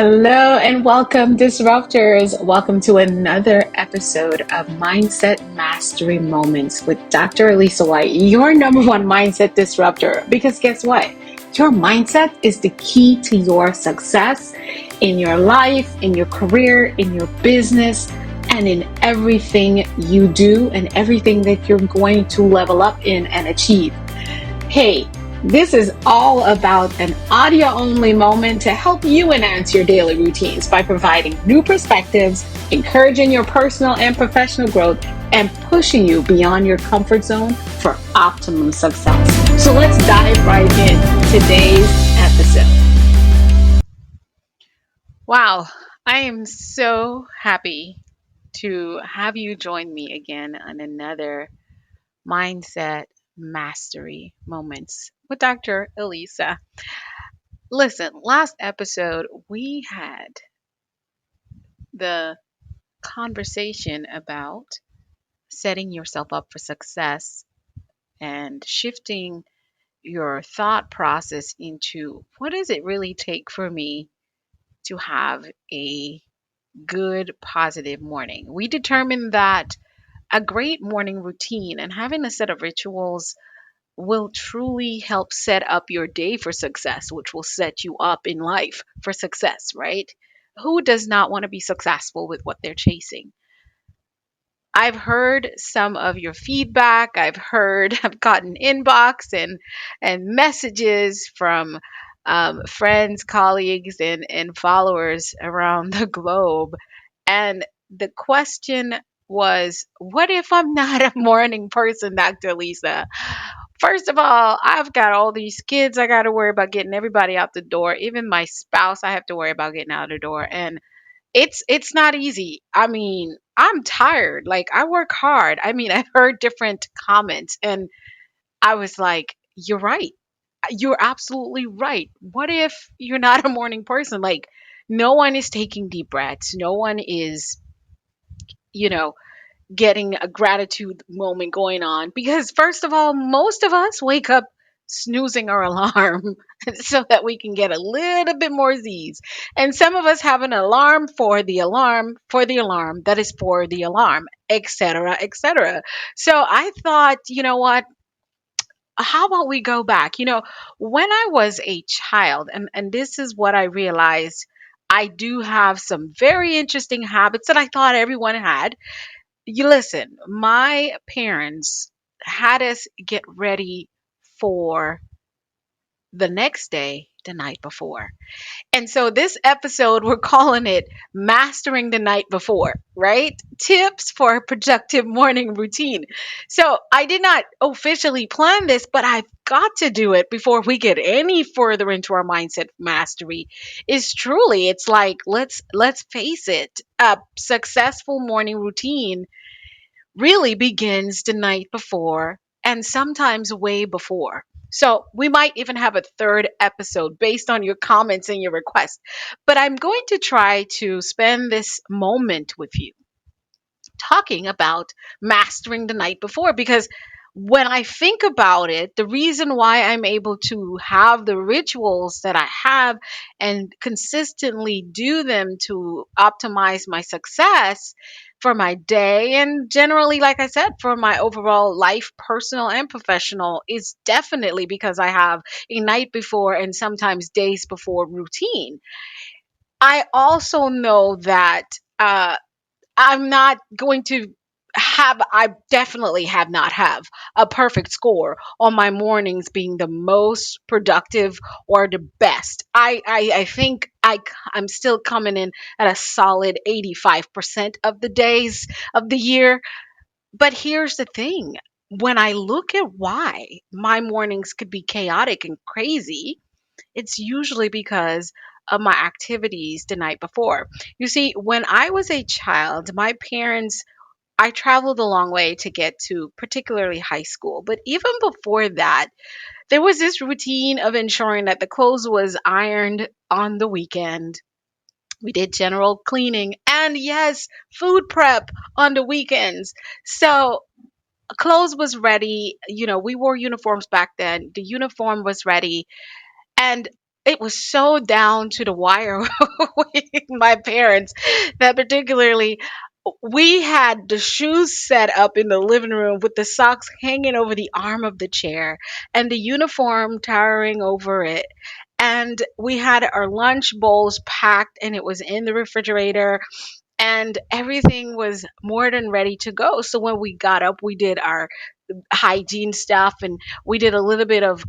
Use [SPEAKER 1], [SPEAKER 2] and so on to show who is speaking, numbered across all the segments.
[SPEAKER 1] Hello and welcome, disruptors. Welcome to another episode of Mindset Mastery Moments with Dr. Alisa Whyte, your number one mindset disruptor. Because guess what? Your mindset is the key to your success in your life, in your career, in your business, and in everything you do and everything that you're going to level up in and achieve. Hey, this is all about an audio-only moment to help you enhance your daily routines by providing new perspectives, encouraging your personal and professional growth, and pushing you beyond your comfort zone for optimum success. So let's dive right in today's episode. Wow, I am so happy to have you join me again on another Mindset Mastery Moments with Dr. Alisa. Listen, last episode we had the conversation about setting yourself up for success and shifting your thought process into what does it really take for me to have a good, positive morning. We determined that a great morning routine and having a set of rituals will truly help set up your day for success, which will set you up in life for success, right? Who does not want to be successful with what they're chasing? I've heard some of your feedback. I've gotten inbox and messages from friends, colleagues, and followers around the globe. And the question was, what if I'm not a morning person, Dr. Lisa? First of all, I've got all these kids I got to worry about getting everybody out the door. Even my spouse, I have to worry about getting out the door. And it's not easy. I mean, I'm tired. Like I work hard. I mean, I've heard different comments and I was like, you're right. You're absolutely right. What if you're not a morning person? Like no one is taking deep breaths. No one is, you know, getting a gratitude moment going on because first of all, most of us wake up snoozing our alarm so that we can get a little bit more z's, and some of us have an alarm for the alarm for the alarm that is for the alarm, etc., etc. So I thought, you know what, how about we go back, when I was a child, and this is what I realized. I do have some very interesting habits that I thought everyone had. You listen, my parents had us get ready for the next day the night before. And so this episode, we're calling it Mastering the Night Before, right? Tips for a productive morning routine. So I did not officially plan this, but I've got to do it before we get any further into our mindset mastery. Is truly, it's like let's face it, a successful morning routine really begins the night before and sometimes way before. So we might even have a third episode based on your comments and your requests. But I'm going to try to spend this moment with you talking about mastering the night before because when I think about it, the reason why I'm able to have the rituals that I have and consistently do them to optimize my success for my day and generally, like I said, for my overall life, personal and professional, is definitely because I have a night before and sometimes days before routine. I also know that I'm not going to I definitely have not have a perfect score on my mornings being the most productive or the best. I think I'm still coming in at a solid 85% of the days of the year. But here's the thing. When I look at why my mornings could be chaotic and crazy, it's usually because of my activities the night before. You see, when I was a child, my parents, I traveled a long way to get to particularly high school. But even before that, there was this routine of ensuring that the clothes was ironed on the weekend. We did general cleaning and yes, food prep on the weekends. So clothes was ready. We wore uniforms back then. The uniform was ready. And it was so down to the wire with my parents that particularly we had the shoes set up in the living room with the socks hanging over the arm of the chair and the uniform towering over it. And we had our lunch bowls packed and it was in the refrigerator and everything was more than ready to go. So when we got up, we did our hygiene stuff and we did a little bit of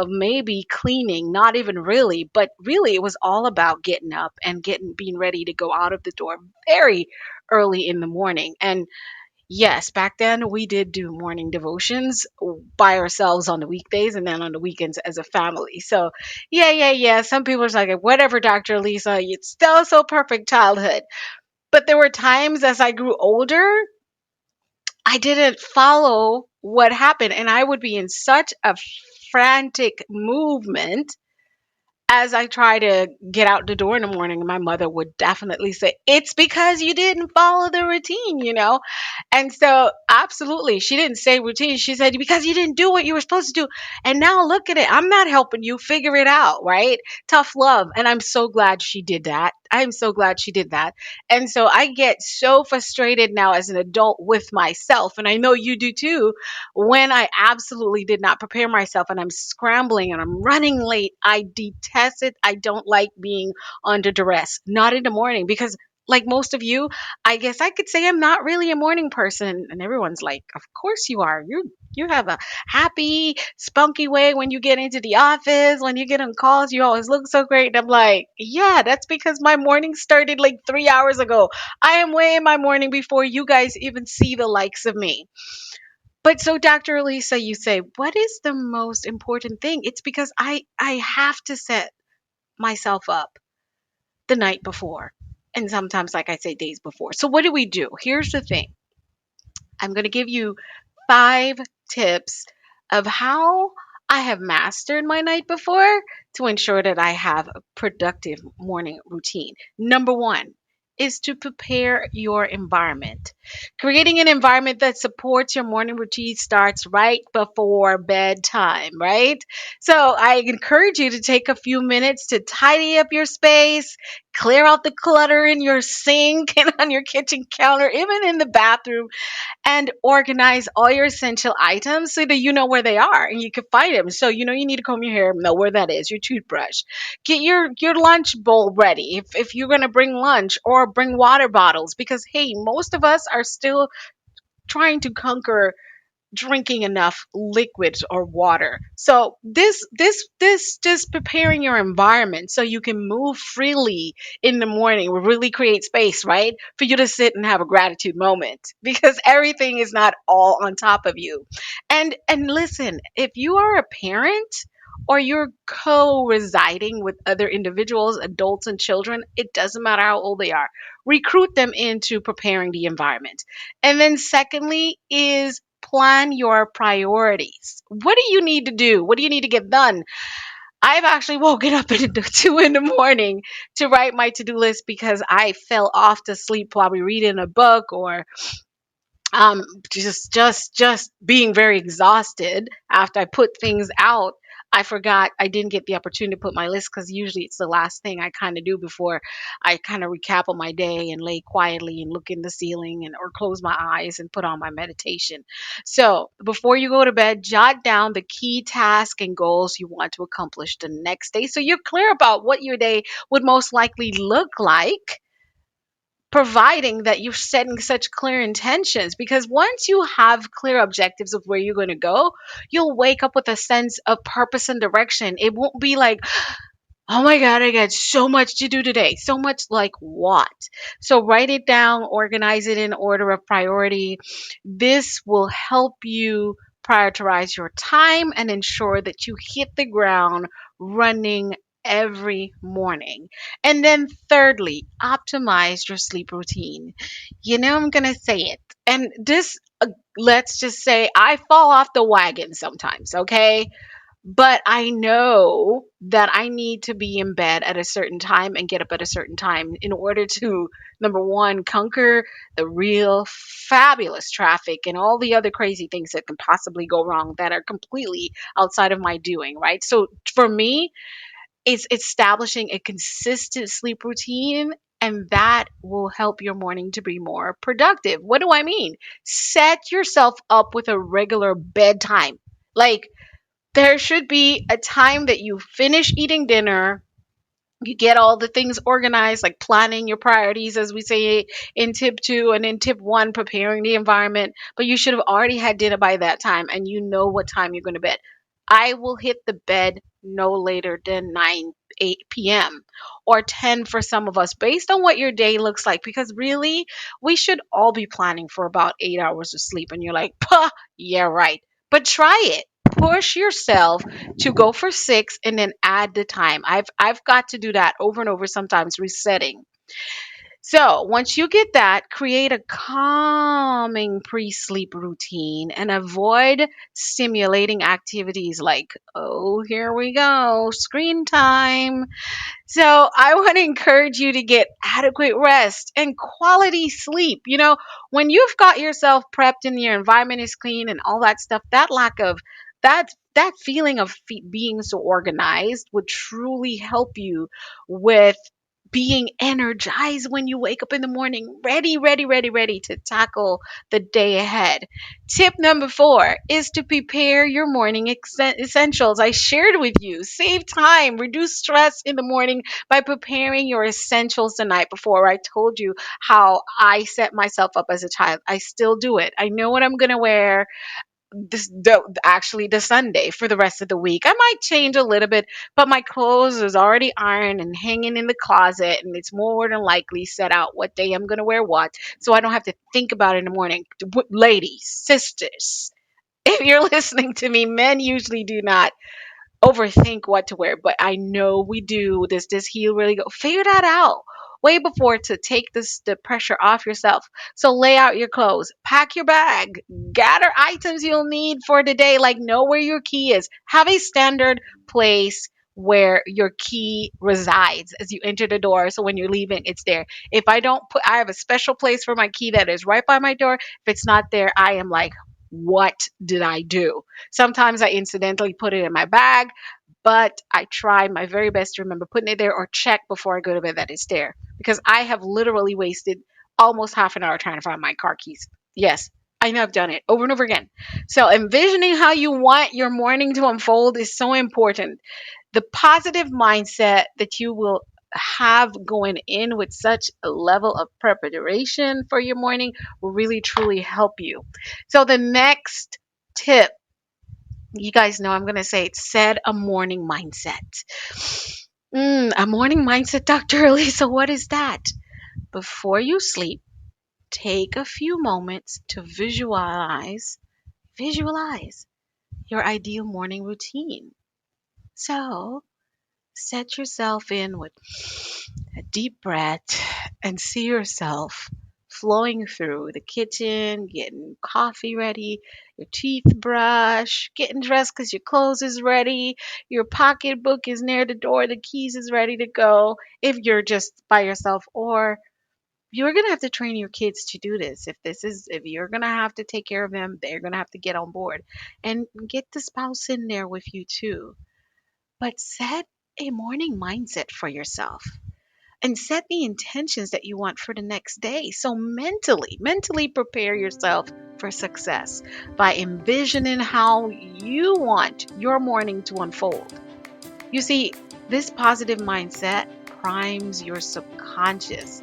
[SPEAKER 1] maybe cleaning, not even really, but really it was all about getting up and being ready to go out of the door very early in the morning. And yes, back then we did do morning devotions by ourselves on the weekdays and then on the weekends as a family. So yeah. Some people are like, whatever, Dr. Lisa, it's still so perfect childhood. But there were times as I grew older I didn't follow what happened, and I would be in such a frantic movement as I try to get out the door in the morning. My mother would definitely say, "It's because you didn't follow the routine, you know?" And so, absolutely, she didn't say routine. She said, because you didn't do what you were supposed to do. And now look at it. I'm not helping you figure it out, right? Tough love. And I'm so glad she did that. I'm so glad she did that. And so I get so frustrated now as an adult with myself. And I know you do too. When I absolutely did not prepare myself and I'm scrambling and I'm running late, I detest it. I don't like being under duress, not in the morning because like most of you, I guess I could say I'm not really a morning person. And everyone's like, of course you are. You have a happy, spunky way when you get into the office, when you get on calls, you always look so great. And I'm like, yeah, that's because my morning started like 3 hours ago. I am way in my morning before you guys even see the likes of me. But so Dr. Elisa, you say, what is the most important thing? It's because I have to set myself up the night before. And sometimes, like I say, days before. So, what do we do? Here's the thing I'm going to give you 5 tips of how I have mastered my night before to ensure that I have a productive morning routine. Number one is to prepare your environment. Creating an environment that supports your morning routine starts right before bedtime, right? So I encourage you to take a few minutes to tidy up your space, clear out the clutter in your sink and on your kitchen counter, even in the bathroom, and organize all your essential items so that you know where they are and you can find them. So you know you need to comb your hair, know where that is, your toothbrush. Get your lunch bowl ready if you're gonna bring lunch or bring water bottles because hey, most of us are still trying to conquer drinking enough liquids or water. So this just preparing your environment so you can move freely in the morning will really create space, right? For you to sit and have a gratitude moment because everything is not all on top of you. And listen, if you are a parent or you're co-residing with other individuals, adults and children, it doesn't matter how old they are. Recruit them into preparing the environment. And then secondly is plan your priorities. What do you need to do? What do you need to get done? I've actually woken up at 2 in the morning to write my to-do list because I fell off to sleep probably reading a book or um just being very exhausted after I put things out. I forgot I didn't get the opportunity to put my list because usually it's the last thing I kind of do before I kind of recap on my day and lay quietly and look in the ceiling and or close my eyes and put on my meditation. So before you go to bed, jot down the key tasks and goals you want to accomplish the next day so you're clear about what your day would most likely look like, providing that you're setting such clear intentions. Because once you have clear objectives of where you're going to go, you'll wake up with a sense of purpose and direction. It won't be like, oh my God, I got so much to do today. So much like what? So write it down, organize it in order of priority. This will help you prioritize your time and ensure that you hit the ground running every morning. And then thirdly, optimize your sleep routine. You know, I'm going to say it. And this, let's just say I fall off the wagon sometimes, okay? But I know that I need to be in bed at a certain time and get up at a certain time in order to, number one, conquer the real fabulous traffic and all the other crazy things that can possibly go wrong that are completely outside of my doing, right? So for me, It's establishing a consistent sleep routine, and that will help your morning to be more productive. What do I mean? Set yourself up with a regular bedtime. Like, there should be a time that you finish eating dinner, you get all the things organized, like planning your priorities, as we say in tip two, and in tip one, preparing the environment. But you should have already had dinner by that time, and you know what time you're going to bed. I will hit the bed no later than 8 p.m. or 10 for some of us, based on what your day looks like. Because really, we should all be planning for about 8 hours of sleep. And you're like, "Puh, yeah, right." But try it. Push yourself to go for 6 and then add the time. I've got to do that over and over, sometimes resetting. So once you get that, create a calming pre-sleep routine and avoid stimulating activities like, oh, here we go, screen time. So I want to encourage you to get adequate rest and quality sleep. When you've got yourself prepped and your environment is clean and all that stuff, that lack of that feeling of being so organized would truly help you with being energized when you wake up in the morning, ready, ready, ready, ready to tackle the day ahead. Tip number 4 is to prepare your morning essentials. I shared with you, save time, reduce stress in the morning by preparing your essentials the night before. I told you how I set myself up as a child. I still do it. I know what I'm going to wear actually the Sunday for the rest of the week. I might change a little bit, but my clothes is already ironed and hanging in the closet, and it's more than likely set out what day I'm going to wear what, so I don't have to think about it in the morning. Ladies, sisters, if you're listening to me, men usually do not overthink what to wear, but I know we do. Does this heel really go? Figure that out way before to take the pressure off yourself. So lay out your clothes, pack your bag, gather items you'll need for the day, like know where your key is. Have a standard place where your key resides as you enter the door, so when you're leaving it's there. If I have a special place for my key that is right by my door. If it's not there, I am like, what did I do? Sometimes I incidentally put it in my bag, but I try my very best to remember putting it there or check before I go to bed that it's there, because I have literally wasted almost half an hour trying to find my car keys. Yes, I know I've done it over and over again. So envisioning how you want your morning to unfold is so important. The positive mindset that you will have going in with such a level of preparation for your morning will really truly help you. So the next tip, you guys know I'm going to say it, set a morning mindset. A morning mindset, Dr. Alisa, what is that? Before you sleep, take a few moments to visualize your ideal morning routine. So set yourself in with a deep breath and see yourself flowing through the kitchen, getting coffee ready, your teeth brushed, getting dressed because your clothes is ready, your pocketbook is near the door, the keys is ready to go. If you're just by yourself, or you're gonna have to train your kids to do this. If you're gonna have to take care of them, they're gonna have to get on board, and get the spouse in there with you too. But set a morning mindset for yourself and set the intentions that you want for the next day. So mentally prepare yourself for success by envisioning how you want your morning to unfold. You see, this positive mindset primes your subconscious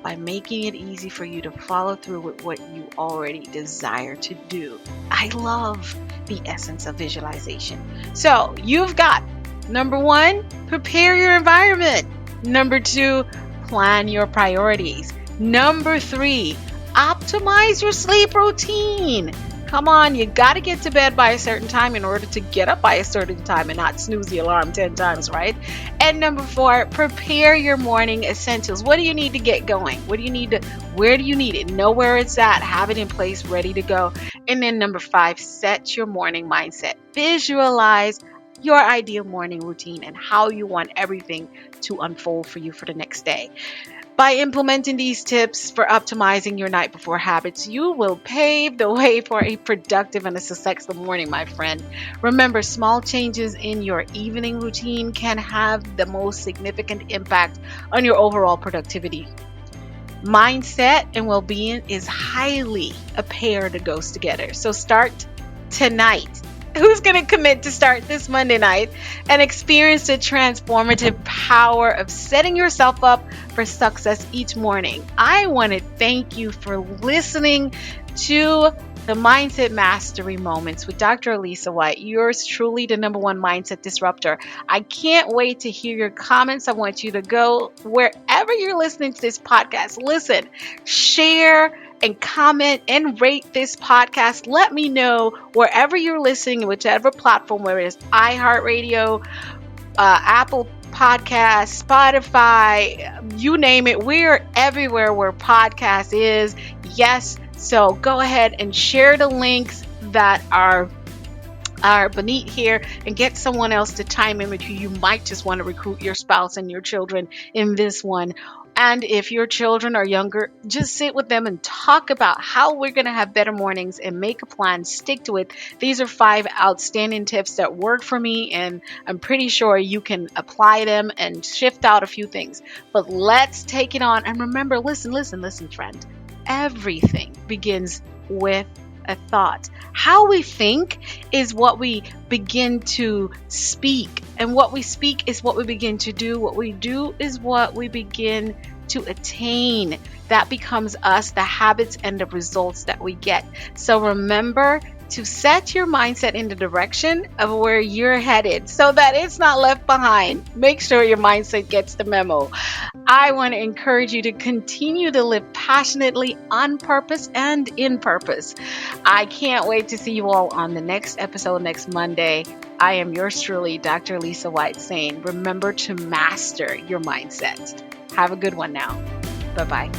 [SPEAKER 1] by making it easy for you to follow through with what you already desire to do. I love the essence of visualization. So you've got number 1, prepare your environment. Number 2, plan your priorities. Number 3, optimize your sleep routine. Come on, you got to get to bed by a certain time in order to get up by a certain time and not snooze the alarm 10 times, right? And number 4, prepare your morning essentials. What do you need to get going? Where do you need it? Know where it's at. Have it in place, ready to go. And then number 5, set your morning mindset. Visualize your ideal morning routine and how you want everything to unfold for you for the next day. By implementing these tips for optimizing your night before habits, you will pave the way for a productive and a successful morning, my friend. Remember, small changes in your evening routine can have the most significant impact on your overall productivity. Mindset and well-being is highly a pair that goes together. So start tonight. Who's going to commit to start this Monday night and experience the transformative power of setting yourself up for success each morning? I want to thank you for listening to the Mindset Mastery Moments with Dr. Alisa Whyte, yours truly, the number one mindset disruptor. I can't wait to hear your comments. I want you to go wherever you're listening to this podcast. Listen, share, and comment and rate this podcast. Let me know wherever you're listening, whichever platform, whether it's iHeartRadio, Apple Podcasts, Spotify, you name it. We're everywhere where podcast is. Yes. So go ahead and share the links that are beneath here and get someone else to chime in with you. You might just want to recruit your spouse and your children in this one. And if your children are younger, just sit with them and talk about how we're going to have better mornings and make a plan, stick to it. These are 5 outstanding tips that work for me, and I'm pretty sure you can apply them and shift out a few things. But let's take it on. And remember, listen, friend. Everything begins with a thought. How we think is what we begin to speak, and what we speak is what we begin to do. What we do is what we begin to attain. That becomes us, the habits and the results that we get. So remember to set your mindset in the direction of where you're headed so that it's not left behind. Make sure your mindset gets the memo. I want to encourage you to continue to live passionately on purpose and in purpose. I can't wait to see you all on the next episode next Monday. I am yours truly, Dr. Alisa Whyte, saying, remember to master your mindset. Have a good one now. Bye-bye.